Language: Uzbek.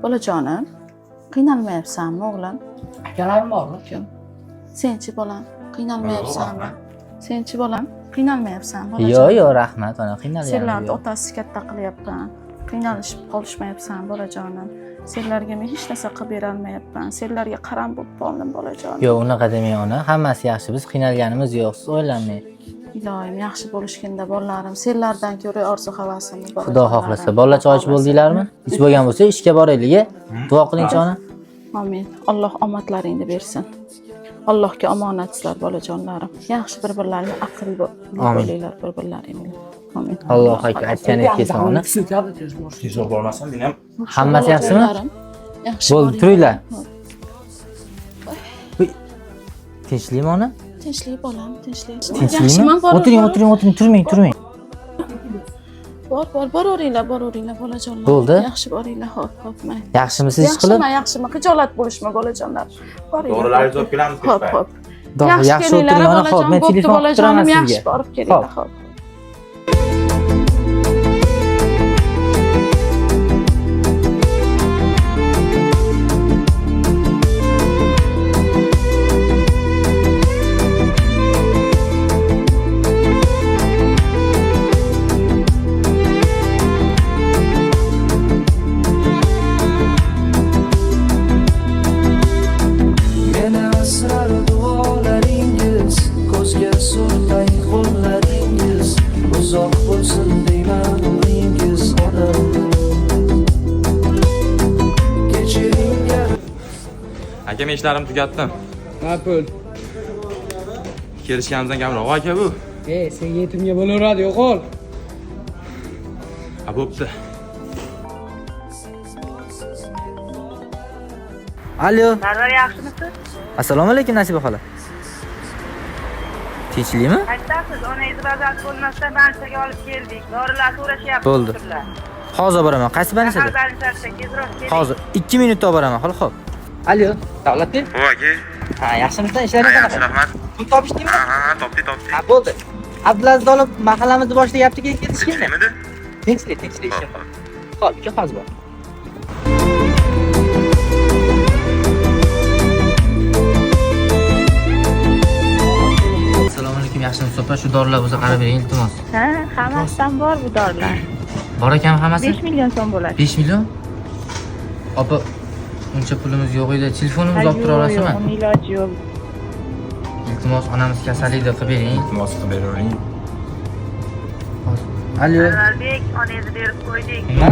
Bolajonim, qiynalmayapsanmi o'g'lim? Akalarim bormi kim? Senchi bolam, qiynalmayapsanmi? Senchi bolam, qiynalmayapsanmi? Yo'q, rahmat, ona qiynalmayapman. Senlarni otasi katta qilyapman. Qiynalishib qolishmayapsan bolajonim. Senlarga men hech narsa qilib bera olmayapman. Senlarga qaram bo'lib qoldim bolajonim. Yo'q, unaqa demang ona. Hammasi yaxshi. Biz qiynalganimiz yo'q. Siz o'ylamang. Iloyim, yaxshi bo'lishganda bolalarim, senlardan ko'ra orzu havasim bor. Xudo xohlasa. Bolalar choy ichib bo'ldinglarmi? Ichib bo'lgan bo'lsa, ishga boraylik. Duo qiling ona. Amin. Alloh omadlaringni bersin. Allohga omonatsizlar bolajonlarim. Yaxshi bir-birlaringga aqlli bo'linglar bir-birlaringga. Amin. Alloh aytganingiz kelsin ona. Tezroq bormasam men ham Hammasi yaxshimi? Yaxshi. Bo'ldi, turinglar. Tinchlikmi ona? Tinchlik bolam, tinchlik. Tinchlikmi? O'tiring, turmang. Boraveringlar, bolajonlar. Bo'ldi. Yaxshi boringlar, xo'p, mayli. Yaxshimisiz ish qilib? Yaxshimi? Xijolat bo'lishma bolajonlar. Boringlar. dorilaringizni olib kelamiz kechpay. Xo'p. Yaxshi o'tiring ona, xo'p. Men telefon qilib turaman sizga. Yaxshi borib kelinglar, xo'p. Aka, men ishlarimni tugatdim. Ma'qul. Kelishganimizdan kamroq aka bu. Sen yetimga bo'laveradi, yo'qol. Ha, bo'pti. Alo. Sarvar, yaxshimisiz? Assalomu alaykum Nasiba xola. Tinchlikmi? Qaytasiz? Onangiz vaziyat bo'lmasdan banchaga olib keldik. Dorilar so'rashyapti. Bo'ldi. Hozir boraman. Qaysi banchada? Hozir 2 minutda boraman, xola, xo'p. Alo, Davlatbek? Ho, aka. Ha, yaxshimisan? Ishlaring qanaqa? Yaxshi, rahmat. Pul topishdingmi? Ha, topdik. Ha, bo'ldi. Abdulaziz olib mahallamizni boshlayapti, keyin ketishganda. Nimada? Tinchlik ishga qol. Xo'p, ikki hozir bor. Assalomu alaykum, yaxshimisiz opa? Shu dorilar bo'lsa qarab bering, iltimos. Ha, hammasidan bor bu dorilar. Bor ekanmi hammasi? 5 million so'm bo'ladi. 5 million? Opa, uncha pulimiz yo'q edi. Telefonimizni olib tura olasizmi? Yo'q, iloji yo'q. Iltimos, onamiz kasallikda qilib bering. Iltimos qilib beravering. Alo. Sarvarbek, onangizni berib qo'ydik. Nima?